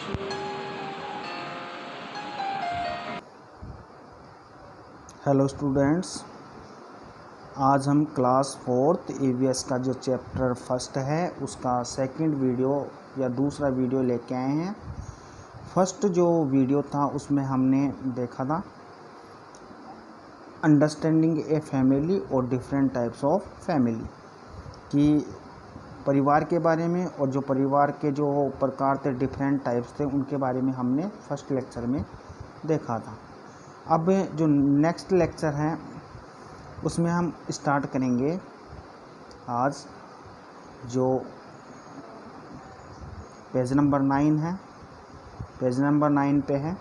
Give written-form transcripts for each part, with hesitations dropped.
Hello students, आज हम class 4th EVS का जो चैप्टर फर्स्ट है उसका सेकंड वीडियो या दूसरा वीडियो लेके आए हैं। फर्स्ट जो वीडियो था उसमें हमने देखा था अंडरस्टैंडिंग ए फैमिली और डिफरेंट टाइप्स ऑफ फैमिली, कि परिवार के बारे में और जो परिवार के जो प्रकार थे, डिफरेंट टाइप्स थे, उनके बारे में हमने फर्स्ट लेक्चर में देखा था। अब जो नेक्स्ट लेक्चर है उसमें हम स्टार्ट करेंगे आज जो पेज नंबर 9 है, पेज नंबर 9 पे है।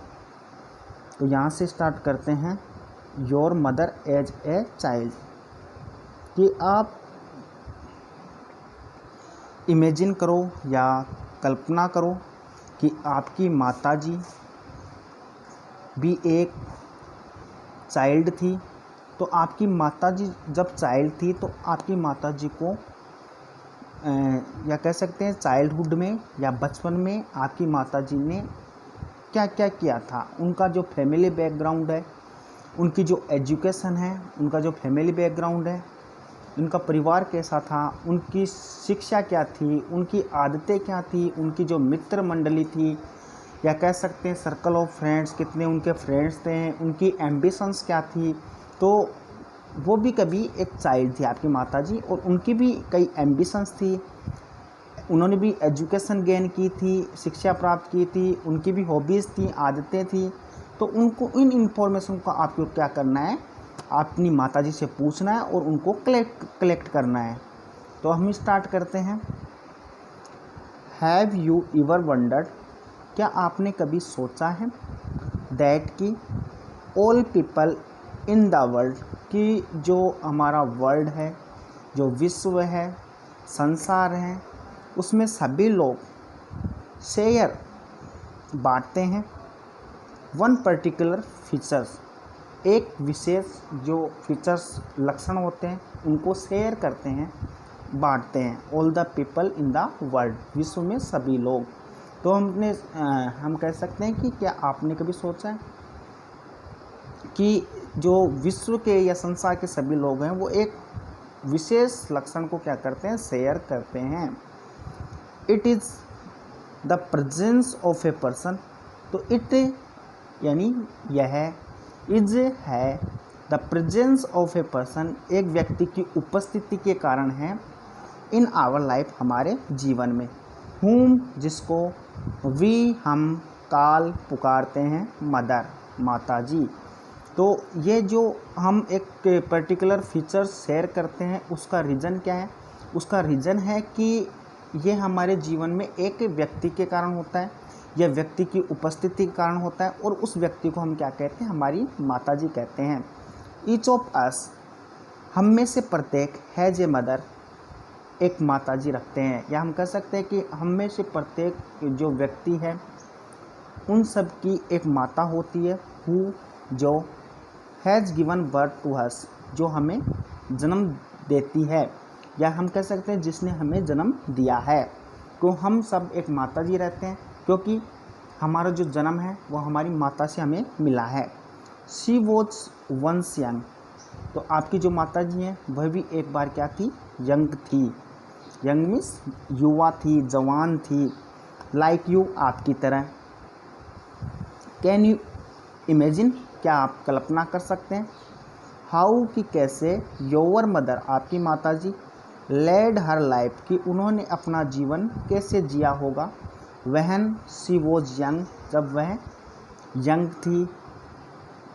तो यहाँ से स्टार्ट करते हैं। Your mother as a child, कि आप इमेजिन करो या कल्पना करो कि आपकी माताजी भी एक चाइल्ड थी। तो आपकी माताजी जब चाइल्ड थी तो आपकी माताजी को या कह सकते हैं चाइल्डहुड में या बचपन में आपकी माताजी ने क्या क्या किया था, उनका जो फैमिली बैकग्राउंड है, उनकी जो एजुकेशन है, उनका जो फैमिली बैकग्राउंड है, उनका परिवार कैसा था, उनकी शिक्षा क्या थी, उनकी आदतें क्या थी, उनकी जो मित्र मंडली थी या कह सकते हैं सर्कल ऑफ फ्रेंड्स, कितने उनके फ्रेंड्स थे, उनकी एम्बिशंस क्या थी। तो वो भी कभी एक चाइल्ड थी आपकी माताजी, और उनकी भी कई एम्बिशंस थी, उन्होंने भी एजुकेशन गेन की थी, शिक्षा प्राप्त की थी, उनकी भी हॉबीज़ थी, आदतें थी। तो उनको इन इन्फॉर्मेशन को आपको क्या करना है, अपनी माताजी से पूछना है और उनको कलेक्ट करना है। तो हम स्टार्ट करते हैं। हैव यू एवर वंडर्ड, क्या आपने कभी सोचा है दैट कि all people in the world, कि जो हमारा वर्ल्ड है, जो विश्व है, संसार है, उसमें सभी लोग शेयर बांटते हैं वन पर्टिकुलर फीचर्स, एक विशेष जो फीचर्स लक्षण होते हैं उनको शेयर करते हैं, बांटते हैं। All the people in the world, विश्व में सभी लोग। तो हम कह सकते हैं कि क्या आपने कभी सोचा है कि जो विश्व के या संसार के सभी लोग हैं वो एक विशेष लक्षण को क्या करते हैं, शेयर करते हैं। It is the presence of a person, तो इट यानी यह इज है the presence of a person, एक व्यक्ति की उपस्थिति के कारण है, इन आवर लाइफ, हमारे जीवन में, हुम, जिसको वी, हम काल, पुकारते हैं, मदर, माताजी। तो ये जो हम एक पर्टिकुलर फीचर शेयर करते हैं उसका रीज़न क्या है, उसका रीज़न है कि ये हमारे जीवन में एक व्यक्ति के कारण होता है, यह व्यक्ति की उपस्थिति के कारण होता है, और उस व्यक्ति को हम क्या कहते हैं, हमारी माताजी कहते हैं। ईच ऑफ अस, हम में से प्रत्येक, हैज ए मदर, एक माताजी रखते हैं, या हम कह सकते हैं कि हम में से प्रत्येक जो व्यक्ति है उन सब की एक माता होती है, हु, जो has given birth to us, जो हमें जन्म देती है, या हम कह सकते हैं जिसने हमें जन्म दिया है। तो हम सब एक माताजी रहते हैं क्योंकि हमारा जो जन्म है वो हमारी माता से हमें मिला है। शी वॉज वंस यंग, तो आपकी जो माताजी हैं वह भी एक बार क्या थी, यंग थी। यंग मीन्स युवा थी, जवान थी, लाइक यू, आपकी तरह। कैन यू इमेजिन, क्या आप कल्पना कर सकते हैं, हाउ, कि कैसे, योर मदर, आपकी माताजी, लेड हर लाइफ, कि उन्होंने अपना जीवन कैसे जिया होगा, वहन शी वॉज यंग, जब वह यंग थी,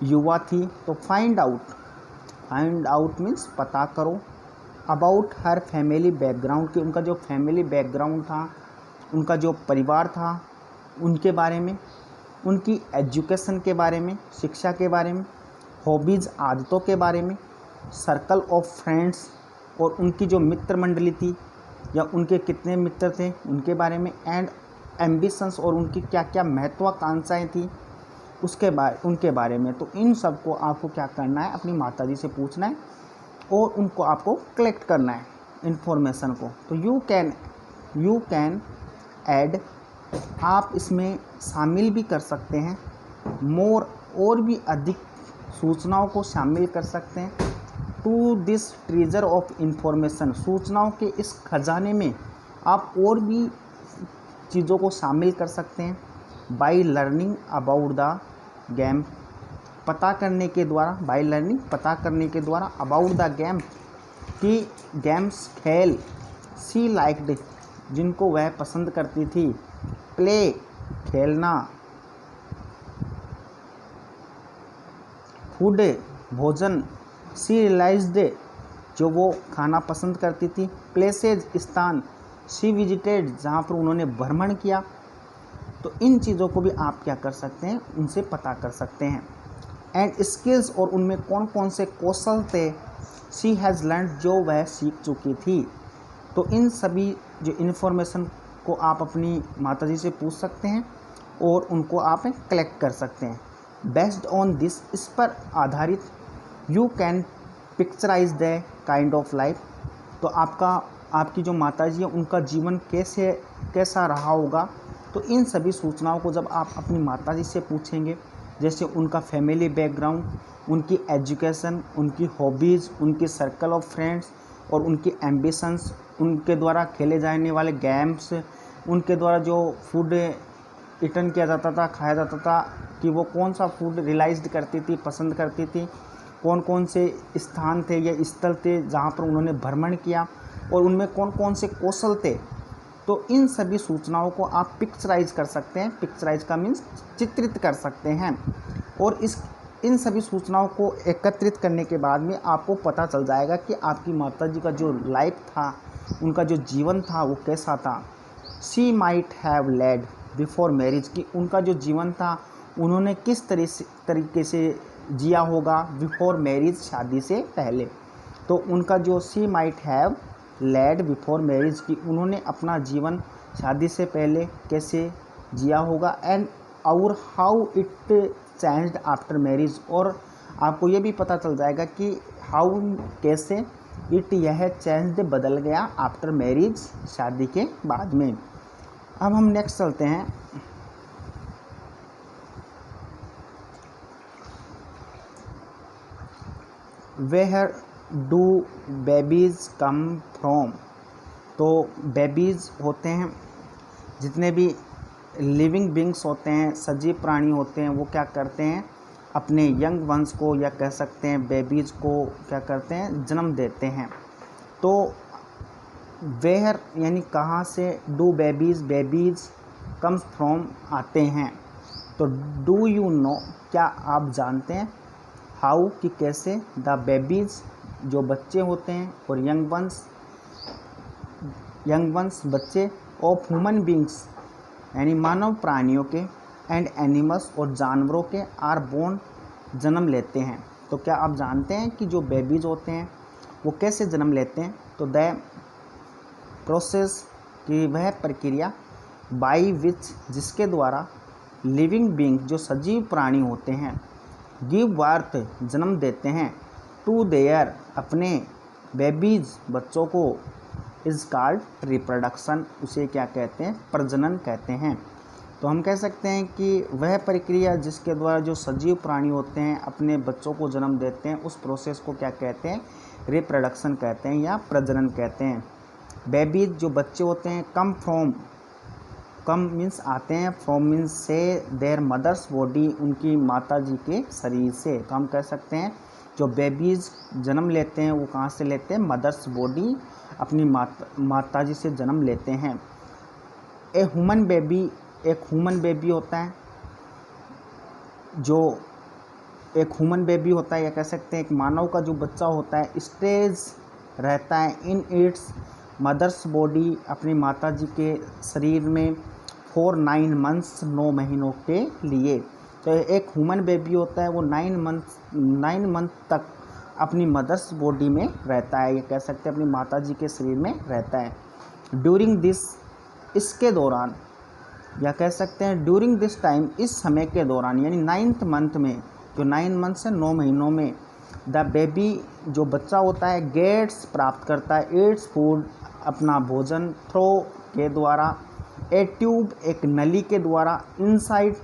युवा थी। तो फाइंड आउट मीन्स पता करो, अबाउट हर फैमिली बैकग्राउंड, कि उनका जो फैमिली बैकग्राउंड था, उनका जो परिवार था, उनके बारे में, उनकी एजुकेशन के बारे में, शिक्षा के बारे में, हॉबीज़, आदतों के बारे में, सर्कल ऑफ फ्रेंड्स, और उनकी जो मित्र मंडली थी या उनके कितने मित्र थे उनके बारे में, एंड एम्बिशंस, और उनकी क्या क्या महत्वाकांक्षाएं थी उनके बारे में। तो इन सब को आपको क्या करना है, अपनी माताजी से पूछना है और उनको आपको कलेक्ट करना है इन्फॉर्मेशन को। तो यू कैन ऐड आप इसमें शामिल भी कर सकते हैं और भी अधिक सूचनाओं को शामिल कर सकते हैं। To this treasure of information, सूचनाओं के इस खजाने में आप और भी चीज़ों को शामिल कर सकते हैं। By learning about the game, पता करने के द्वारा, बाई लर्निंग पता करने के द्वारा, अबाउट द गेम कि गेम्स खेल, सी लाइक्ड जिनको वह पसंद करती थी, प्ले खेलना, फूड भोजन, सी रियलाइज्ड जो वो खाना पसंद करती थी, प्लेसेज स्थान, शी विजिटेड जहाँ पर उन्होंने भ्रमण किया। तो इन चीज़ों को भी आप क्या कर सकते हैं, उनसे पता कर सकते हैं। एंड स्किल्स, और उनमें कौन कौन से कौशल थे, शी हैज़ लर्न जो वह सीख चुकी थी। तो इन सभी जो इन्फॉर्मेशन को आप अपनी माताजी से पूछ सकते हैं और उनको आप कलेक्ट कर सकते हैं। बेस्ड ऑन दिस, इस पर आधारित, you can picturise the kind of life, तो आपकी जो माताजी है उनका जीवन कैसा रहा होगा। तो इन सभी सूचनाओं को जब आप अपनी माताजी से पूछेंगे, जैसे उनका फैमिली बैकग्राउंड, उनकी एजुकेशन, उनकी हॉबीज़, उनकी सर्कल ऑफ फ्रेंड्स और उनकी एम्बिशंस, उनके द्वारा खेले जाने वाले गेम्स, उनके द्वारा जो फूड ईटन किया जाता था, खाया जाता था, कि वो कौन सा फूड रियलाइज्ड करती थी, पसंद करती थी, कौन कौन से स्थान थे या स्थल थे जहाँ पर उन्होंने भ्रमण किया और उनमें कौन कौन से कौशल थे। तो इन सभी सूचनाओं को आप पिक्चराइज कर सकते हैं। पिक्चराइज का मीन्स चित्रित कर सकते हैं। और इन सभी सूचनाओं को एकत्रित करने के बाद में आपको पता चल जाएगा कि आपकी माताजी का जो लाइफ था, उनका जो जीवन था वो कैसा था। She might have laid before marriage, कि उनका जो जीवन था उन्होंने किस तरीके से जिया होगा बिफोर मैरिज, शादी से पहले। तो उनका जो she might have laid before marriage, कि उन्होंने अपना जीवन शादी से पहले कैसे जिया होगा। एंड और how it changed after marriage, और आपको ये भी पता चल जाएगा कि हाउ कैसे इट यह चेंज्ड बदल गया आफ्टर मैरिज, शादी के बाद में। अब हम नेक्स्ट चलते हैं। Where do babies come from, तो बेबीज़ होते हैं, जितने भी लिविंग बींग्स होते हैं, सजीव प्राणी होते हैं, वो क्या करते हैं, अपने यंग वंस को या कह सकते हैं बेबीज़ को क्या करते हैं, जन्म देते हैं। तो वेयर यानी कहाँ से, डू बेबीज़ कम्स फ्रॉम आते हैं। तो डू यू नो, क्या आप जानते हैं, हाउ कि कैसे, द बेबीज़ जो बच्चे होते हैं और यंग वंस बच्चे, ऑफ ह्यूमन बींग्स यानी मानव प्राणियों के, एंड एनिमल्स और जानवरों के, आर बोर्न जन्म लेते हैं। तो क्या आप जानते हैं कि जो बेबीज़ होते हैं वो कैसे जन्म लेते हैं। तो द प्रोसेस, की वह प्रक्रिया, बाई विच जिसके द्वारा, लिविंग बींग जो सजीव प्राणी होते हैं, गिव बर्थ जन्म देते हैं, टू देयर अपने, बेबीज़ बच्चों को, इज़ कॉल्ड रिप्रोडक्शन, उसे क्या कहते हैं, प्रजनन कहते हैं। तो हम कह सकते हैं कि वह प्रक्रिया जिसके द्वारा जो सजीव प्राणी होते हैं अपने बच्चों को जन्म देते हैं, उस प्रोसेस को क्या कहते हैं, रिप्रोडक्शन कहते हैं या प्रजनन कहते हैं। बेबीज जो बच्चे होते हैं, कम फ्रॉम, कम मीन्स आते हैं, फ्रॉम मीन्स से, देयर मदर्स बॉडी उनकी माता जी के शरीर से। तो हम कह सकते हैं जो बेबीज़ जन्म लेते हैं वो कहाँ से लेते हैं, मदर्स बॉडी, अपनी माता जी से जन्म लेते हैं। ए ह्यूमन बेबी, एक ह्यूमन बेबी होता है, जो एक ह्यूमन बेबी होता है या कह सकते हैं एक मानव का जो बच्चा होता है, स्टेज रहता है इन इट्स मदर्स बॉडी, अपनी माता जी के शरीर में, फॉर 9 मंथ्स 9 महीनों के लिए। तो एक ह्यूमन बेबी होता है वो 9 मंथ तक अपनी मदर्स बॉडी में रहता है, ये कह सकते हैं अपनी माता जी के शरीर में रहता है। ड्यूरिंग दिस, इसके दौरान, या कह सकते हैं ड्यूरिंग दिस टाइम, इस समय के दौरान, यानी 9th मंथ में, जो 9 मंथ से 9 महीनों में, द बेबी जो बच्चा होता है, गेट्स प्राप्त करता है, एट्स फूड अपना भोजन, थ्रो के द्वारा, ए ट्यूब एक नली के द्वारा इनसाइड,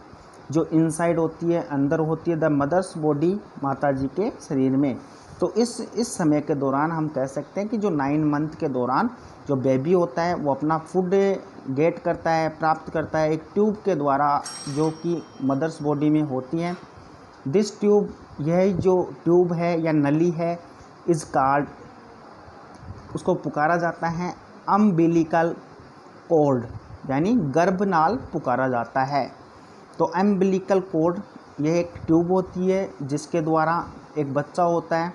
जो इनसाइड होती है अंदर होती है द मदर्स बॉडी माता जी के शरीर में। तो इस समय के दौरान हम कह सकते हैं कि जो 9 मंथ के दौरान जो बेबी होता है वो अपना फूड गेट करता है, प्राप्त करता है एक ट्यूब के द्वारा जो कि मदर्स बॉडी में होती है। दिस ट्यूब, यह जो ट्यूब है या नली है, इज कॉल्ड, उसको पुकारा जाता है अम्बिलिकल कॉर्ड, यानी गर्भनाल पुकारा जाता है। तो अम्बिलिकल कॉर्ड यह एक ट्यूब होती है जिसके द्वारा एक बच्चा होता है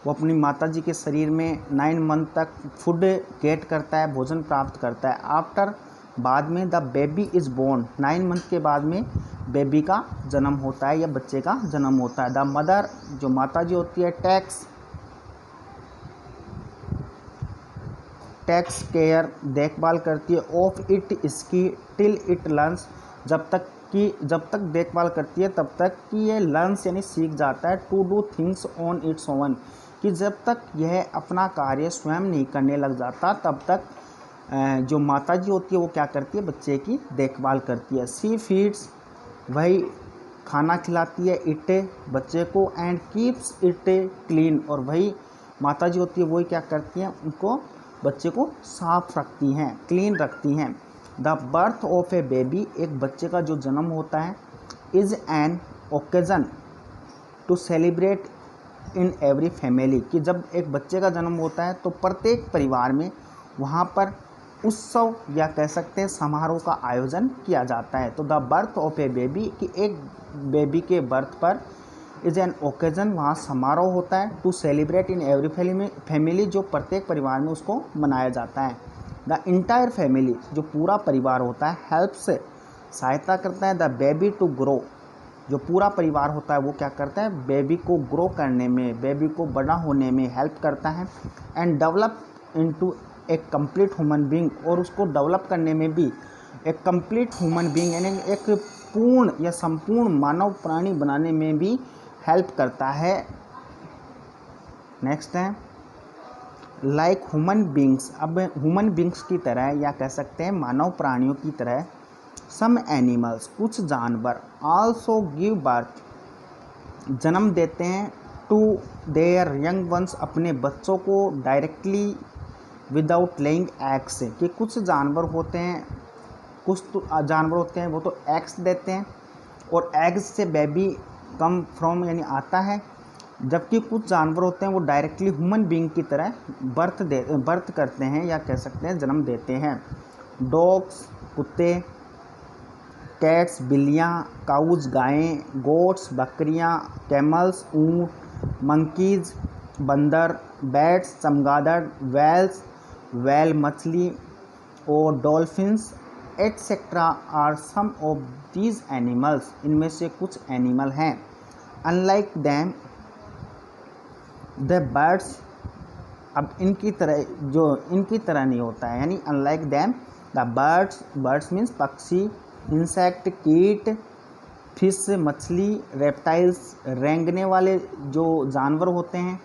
वो अपनी माता जी के शरीर में 9 मंथ तक फूड गेट करता है, भोजन प्राप्त करता है। आफ्टर, बाद में the baby is born, 9 month के बाद में बेबी का जन्म होता है या बच्चे का जन्म होता है। द मदर, जो माता जी होती है, टेक्स केयर, देखभाल करती है, ऑफ इट, इसकी, टिल इट लर्न्स, जब तक देखभाल करती है तब तक कि ये लर्न्स यानी सीख जाता है, to do things on its own, कि जब तक यह अपना कार्य स्वयं नहीं करने लग जाता तब तक जो माता जी होती है वो क्या करती है, बच्चे की देखभाल करती है। सी फीड्स, वही खाना खिलाती है, इट, बच्चे को, एंड कीप्स इट क्लीन, और वही माता जी होती है वही क्या करती हैं, उनको, बच्चे को साफ रखती हैं, क्लीन रखती हैं। The birth of a baby, एक बच्चे का जो जन्म होता है, is an occasion to celebrate in every family, कि जब एक बच्चे का जन्म होता है तो प्रत्येक परिवार में वहाँ पर उत्सव या कह सकते हैं समारोह का आयोजन किया जाता है। तो the birth of a baby, कि एक बेबी के बर्थ पर, इज़ एन ओकेज़न, वहाँ समारोह होता है, to celebrate in every family, जो प्रत्येक परिवार में उसको मनाया जाता है। द इंटायर फैमिली, जो पूरा परिवार होता है, हेल्प्स, सहायता करता है, द बेबी टू ग्रो, जो पूरा परिवार होता है वो क्या करता है, बेबी को ग्रो करने में, बेबी को बड़ा होने में हेल्प करता है। एंड डेवलप इनटू एक कंप्लीट ह्यूमन बीइंग, और उसको डेवलप करने में भी एक कंप्लीट ह्यूमन बीइंग यानी एक पूर्ण या संपूर्ण मानव प्राणी बनाने में भी हेल्प करता है। नेक्स्ट है लाइक ह्यूमन बींग्स, अब ह्यूमन बींग्स की तरह या कह सकते हैं मानव प्राणियों की तरह, सम एनिमल्स, कुछ जानवर, आल्सो गिव बर्थ, जन्म देते हैं, टू देयर यंग वंस, अपने बच्चों को, डायरेक्टली विदाउट लेइंग एग्स, कि कुछ जानवर होते हैं, कुछ तो जानवर होते हैं वो तो एग्स देते हैं और एग्स से बेबी कम फ्रॉम यानी आता है, जबकि कुछ जानवर होते हैं वो डायरेक्टली ह्यूमन बीइंग की तरह बर्थ करते हैं या कह सकते हैं जन्म देते हैं। डॉग्स, कुत्ते, कैट्स, बिल्लियाँ, काउज, गायें, गोट्स, बकरियाँ, कैमल्स, ऊँट, मंकीज़, बंदर, बैट्स, चमगादड़, वेल्स, वेल मछली, और dolphins, etcetera are some of these animals, इनमें से कुछ एनिमल हैं। अनलाइक दैम द बर्ड्स, अब इनकी तरह नहीं होता है, यानी unlike them the birds means पक्षी, इंसेक्ट, कीट, फिश, मछली, रेप्टाइल्स, रेंगने वाले जो जानवर होते हैं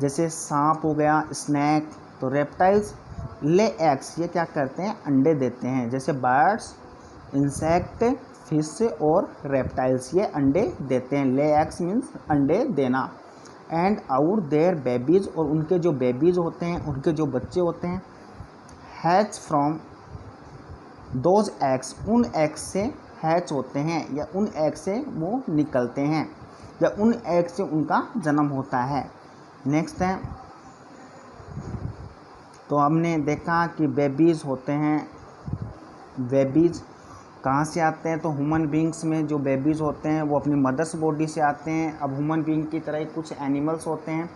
जैसे सांप हो गया, स्नैक, तो रेप्टाइल्स ले एग्स, ये क्या करते हैं, अंडे देते हैं, जैसे बर्ड्स, इंसेक्ट, फिश और रेप्टाइल्स ये अंडे देते हैं, ले एग्स मीन्स अंडे देना। एंड आउट देयर बेबीज़, और उनके जो बेबीज़ होते हैं, उनके जो बच्चे होते हैं, हैच फ्रॉम दोज एग्स, उन एग्स से हैच होते हैं या उन एग से वो निकलते हैं या उन एग से उनका जन्म होता है। नेक्स्ट है, तो हमने देखा कि बेबीज़ होते हैं, बेबीज़ कहाँ से आते हैं, तो ह्यूमन बींग्स में जो बेबीज़ होते हैं वो अपनी मदर्स बॉडी से आते हैं। अब ह्यूमन बींग की तरह ही कुछ एनिमल्स होते हैं,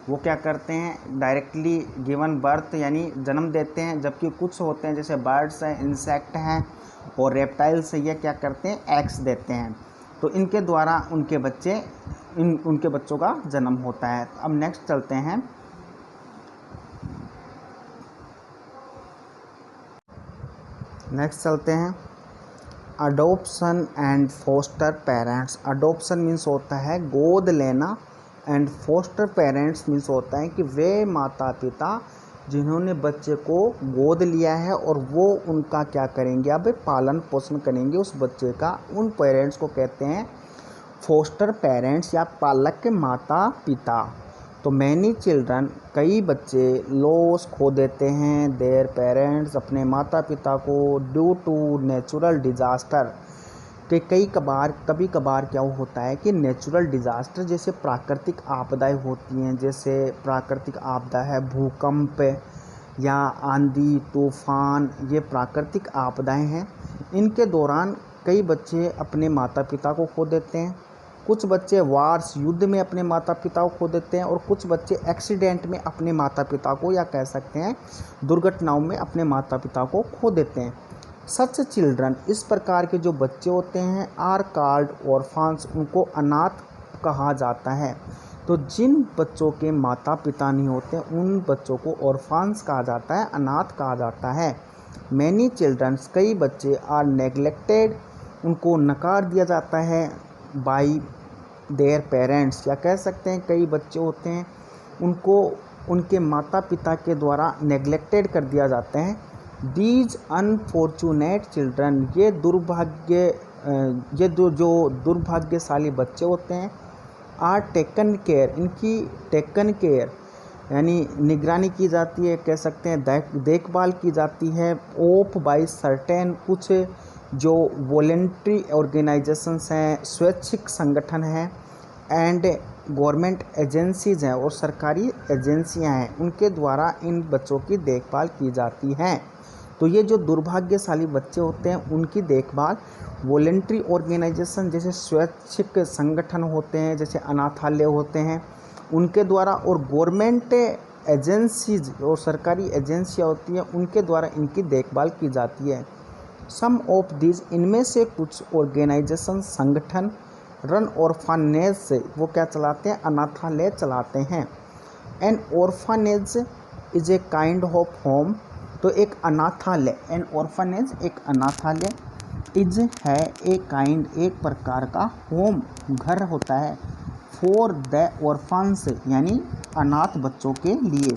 वो क्या करते हैं, डायरेक्टली गिवन बर्थ यानी जन्म देते हैं, जबकि कुछ होते हैं जैसे बर्ड्स हैं, इंसेक्ट हैं और रेप्टाइल्स, ये क्या करते हैं, एग्स देते हैं, तो इनके द्वारा उनके बच्चों का जन्म होता है। अब नेक्स्ट चलते हैं, adoption and foster parents. Adoption means होता है गोद लेना, एंड फोस्टर पेरेंट्स मीन्स होता है कि वे माता पिता जिन्होंने बच्चे को गोद लिया है और वो उनका क्या करेंगे, अब पालन पोषण करेंगे उस बच्चे का, उन पेरेंट्स को कहते हैं फोस्टर पेरेंट्स या पालक के माता पिता। तो मैनी चिल्ड्रन, कई बच्चे लॉस खो देते हैं देयर पेरेंट्स, अपने माता पिता को, ड्यू टू नेचुरल डिज़ास्टर, कि कभी कभार क्या होता है कि नेचुरल डिज़ास्टर जैसे प्राकृतिक आपदाएं होती हैं, जैसे प्राकृतिक आपदा है भूकंप या आंधी तूफान, ये प्राकृतिक आपदाएं हैं। इनके दौरान कई बच्चे अपने माता पिता को खो देते हैं, कुछ बच्चे वार्स युद्ध में अपने माता पिता को खो देते हैं, और कुछ बच्चे एक्सीडेंट में अपने माता पिता को, या कह सकते हैं दुर्घटनाओं में अपने माता पिता को खो देते हैं। सच चिल्ड्रन, इस प्रकार के जो बच्चे होते हैं, आर कॉल्ड ऑर्फन्स, उनको अनाथ कहा जाता है। तो जिन बच्चों के माता पिता नहीं होते उन बच्चों को ऑर्फन्स कहा जाता है, अनाथ कहा जाता है। मैनी चिल्ड्रंस, कई बच्चे आर नेग्लेक्टेड, उनको नकार दिया जाता है बाई देयर पेरेंट्स, या कह सकते हैं कई बच्चे होते हैं उनको उनके माता पिता के द्वारा नेग्लेक्टेड कर दिया जाता है। दीज अनफॉर्चुनेट चिल्ड्रन, ये जो दुर्भाग्यशाली बच्चे होते हैं, आर टेकन केयर, इनकी टेकन केयर यानी निगरानी की जाती है, कह सकते हैं देखभाल की जाती है, ऑफ बाई सर्टेन, कुछ जो वॉलेंट्री ऑर्गेनाइजेशंस हैं, स्वैच्छिक संगठन हैं, एंड गवर्नमेंट एजेंसीज हैं, और सरकारी एजेंसियां हैं, उनके द्वारा इन बच्चों की देखभाल की जाती है। तो ये जो दुर्भाग्यशाली बच्चे होते हैं उनकी देखभाल वॉलेंट्री ऑर्गेनाइजेशन, जैसे स्वैच्छिक संगठन होते हैं, जैसे अनाथालय होते हैं, उनके द्वारा, और गवर्नमेंट एजेंसीज और सरकारी एजेंसियां होती हैं, उनके द्वारा इनकी देखभाल की जाती है। सम ऑफ दिस, इनमें से कुछ ऑर्गेनाइजेशन संगठन, रन ऑर्फनेज से, वो क्या चलाते हैं, अनाथालय चलाते हैं। N orphanage is a kind of home, तो एक अनाथालय, एन ऑर्फनेज एक अनाथालय, इज है ए काइंड एक प्रकार का, होम घर होता है, फॉर द ऑर्फन्स यानी अनाथ बच्चों के लिए।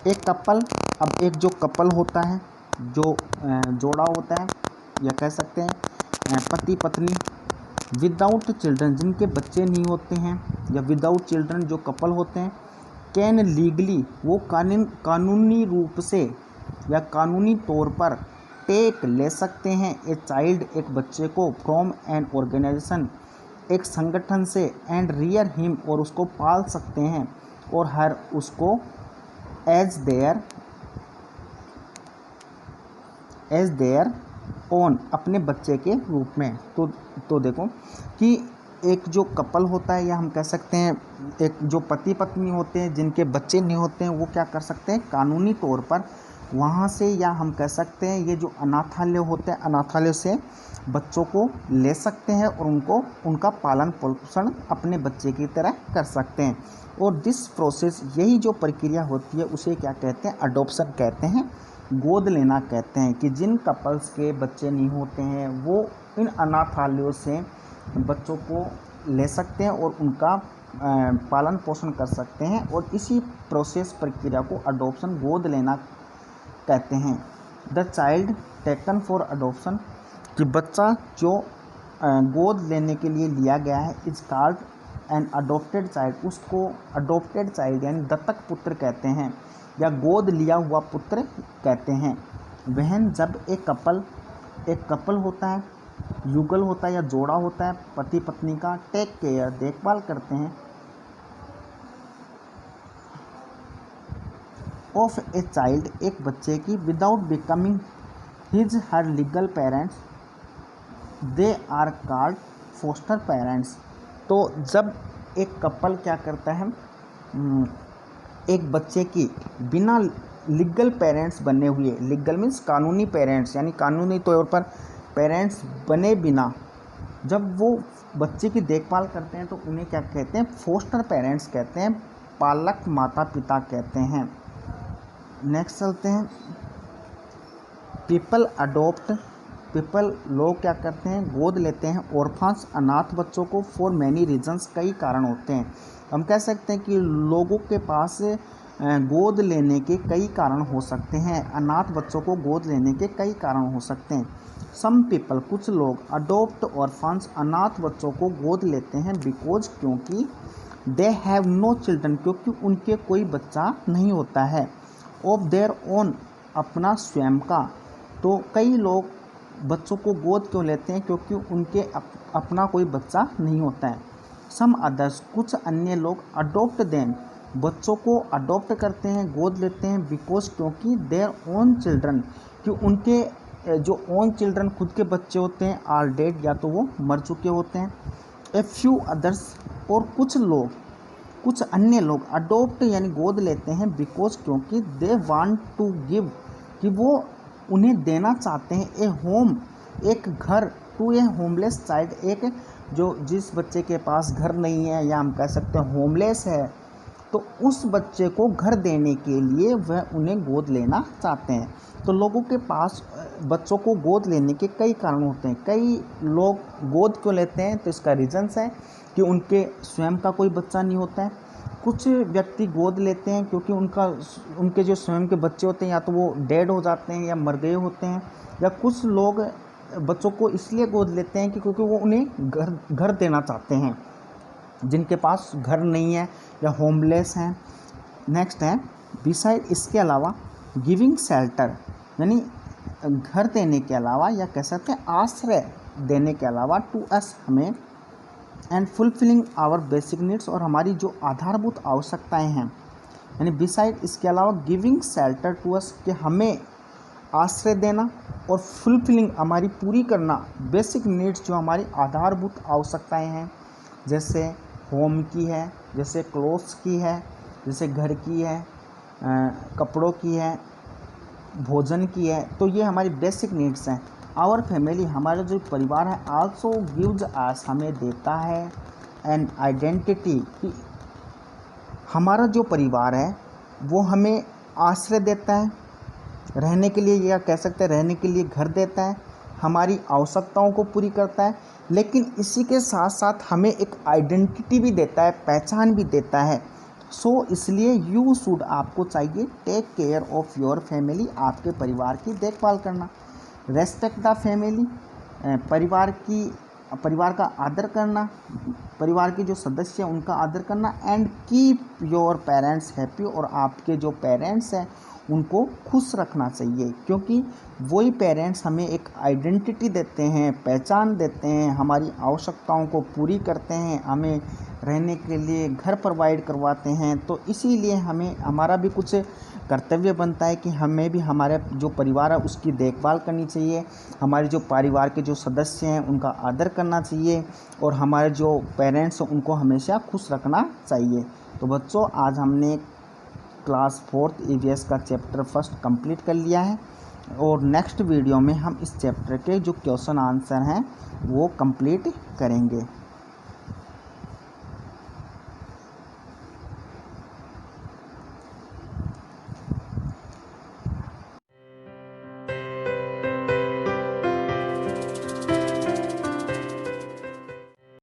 एक कपल, अब एक जो कपल होता है, जो जोड़ा होता है, या कह सकते हैं पति पत्नी, विदाउट चिल्ड्रन, जिनके बच्चे नहीं होते हैं, या विदाउट चिल्ड्रन जो कपल होते हैं, कैन लीगली, वो कानूनी रूप से या कानूनी तौर पर टेक ले सकते हैं ए चाइल्ड, एक बच्चे को, फ्रॉम एन ऑर्गेनाइजेशन, एक संगठन से, एंड रियर हिम, और उसको पाल सकते हैं, और हर उसको एज देयर ओन, अपने बच्चे के रूप में। तो देखो कि एक जो कपल होता है, या हम कह सकते हैं एक जो पति पत्नी होते हैं जिनके बच्चे नहीं होते हैं, वो क्या कर सकते हैं कानूनी तौर पर वहाँ से, या हम कह सकते हैं ये जो अनाथालय होते हैं, अनाथालय से बच्चों को ले सकते हैं और उनको उनका पालन पोषण अपने बच्चे की तरह कर सकते हैं। और दिस प्रोसेस, यही जो प्रक्रिया होती है उसे क्या कहते हैं, अडॉप्शन कहते हैं, गोद लेना कहते हैं, कि जिन कपल्स के बच्चे नहीं होते हैं वो इन अनाथालयों से बच्चों को ले सकते हैं और उनका पालन पोषण कर सकते हैं, और इसी प्रोसेस प्रक्रिया को अडॉप्शन, गोद लेना कहते हैं। The child taken for adoption, कि बच्चा जो गोद लेने के लिए लिया गया है, is called an adopted child, उसको अडॉप्टेड चाइल्ड यानी दत्तक पुत्र कहते हैं, या गोद लिया हुआ पुत्र कहते हैं। वहन, जब एक कपल होता है, युगल होता है या जोड़ा होता है पति पत्नी का, टेक केयर, देखभाल करते हैं, ऑफ ए चाइल्ड, एक बच्चे की, without becoming his her legal parents, they are called foster parents. तो जब एक कपल क्या करता है, एक बच्चे की बिना लीगल पेरेंट्स बने हुए, लीगल मीन्स कानूनी पेरेंट्स, यानी कानूनी तौर पर पेरेंट्स बने बिना जब वो बच्चे की देखभाल करते हैं तो उन्हें क्या कहते हैं, फोस्टर पेरेंट्स कहते हैं, पालक माता पिता कहते हैं। नेक्स्ट चलते हैं, पीपल अडोप्ट, लोग क्या करते हैं, गोद लेते हैं ऑर्फन्स, अनाथ बच्चों को, फॉर मैनी रीजन्स, कई कारण होते हैं। हम कह सकते हैं कि लोगों के पास गोद लेने के कई कारण हो सकते हैं। अनाथ बच्चों को गोद लेने के कई कारण हो सकते हैं। सम पीपल, कुछ लोग, अडोप्ट ऑर्फन्स, अनाथ बच्चों को गोद लेते हैं बिकॉज, क्योंकि, दे हैव नो चिल्ड्रन, क्योंकि उनके कोई बच्चा नहीं होता है, ऑफ देयर ओन, अपना स्वयं का। तो कई लोग बच्चों को गोद क्यों लेते हैं, क्योंकि उनके अपना कोई बच्चा नहीं होता है। सम अदर्स, कुछ अन्य लोग, अडोप्ट देम, बच्चों को अडोप्ट करते हैं, गोद लेते हैं बिकॉज, क्योंकि देयर ओन चिल्ड्रन, कि उनके जो ओन चिल्ड्रन खुद के बच्चे होते हैं आर डेड, या तो वो मर चुके होते हैं। ए फ्यू अदर्स, और कुछ अन्य लोग अडोप्ट यानी गोद लेते हैं बिकॉज, क्योंकि दे वांट टू गिव, कि वो उन्हें देना चाहते हैं, ए होम, एक घर, टू ए होमलेस चाइल्ड, एक जो जिस बच्चे के पास घर नहीं है, या हम कह सकते हैं होमलेस है, तो उस बच्चे को घर देने के लिए वह उन्हें गोद लेना चाहते हैं। तो लोगों के पास बच्चों को गोद लेने के कई कारण होते हैं। कई लोग गोद क्यों लेते हैं, तो इसका रीज़न्स है कि उनके स्वयं का कोई बच्चा नहीं होता है। कुछ व्यक्ति गोद लेते हैं क्योंकि उनके जो स्वयं के बच्चे होते हैं या तो वो डेड हो जाते हैं या मर गए होते हैं। या कुछ लोग बच्चों को इसलिए गोद लेते हैं कि क्योंकि वो उन्हें घर देना चाहते हैं, जिनके पास घर नहीं है या होमलेस हैं। नेक्स्ट है बिसाइड, इसके अलावा, गिविंग शेल्टर, यानी घर देने के अलावा, या कह सकते हैं आश्रय देने के अलावा, टू अस, हमें, and fulfilling our basic needs, और हमारी जो आधारभूत आवश्यकताएं हैं, यानी बिसाइड, इसके अलावा, गिविंग शेल्टर टू अस, कि हमें आश्रय देना, और फुलफिलिंग, हमारी पूरी करना बेसिक नीड्स, जो हमारी आधारभूत आवश्यकताएं हैं, जैसे होम की है, जैसे क्लोथ्स की है, जैसे घर की है, कपड़ों की है, भोजन की है। तो ये हमारी बेसिक नीड्स हैं। आवर फैमिली, हमारा जो परिवार है, आल्सो गिव्स अस, हमें देता है एन आइडेंटिटी, कि हमारा जो परिवार है वो हमें आश्रय देता है रहने के लिए, या कह सकते हैं रहने के लिए घर देता है, हमारी आवश्यकताओं को पूरी करता है, लेकिन इसी के साथ साथ हमें एक आइडेंटिटी भी देता है, पहचान भी देता है। सो इसलिए यू शुड, आपको चाहिए, take care of your family, आपके परिवार की देखभाल करना। रेस्पेक्ट द फैमिली, परिवार का आदर करना, परिवार के जो सदस्य हैं उनका आदर करना। And keep your parents happy, और आपके जो पेरेंट्स हैं उनको खुश रखना चाहिए, क्योंकि वही पेरेंट्स हमें एक आइडेंटिटी देते हैं, पहचान देते हैं, हमारी आवश्यकताओं को पूरी करते हैं, हमें रहने के लिए घर प्रोवाइड करवाते हैं। तो इसीलिए हमें, हमारा भी कुछ कर्तव्य बनता है कि हमें भी हमारे जो परिवार है उसकी देखभाल करनी चाहिए, हमारे जो परिवार के जो सदस्य हैं उनका आदर करना चाहिए, और हमारे जो पेरेंट्स हैं उनको हमेशा खुश रखना चाहिए। तो बच्चों, आज हमने क्लास 4th EVS का चैप्टर 1 कंप्लीट कर लिया है, और नेक्स्ट वीडियो में हम इस चैप्टर के जो क्वेश्चन आंसर हैं वो कंप्लीट करेंगे।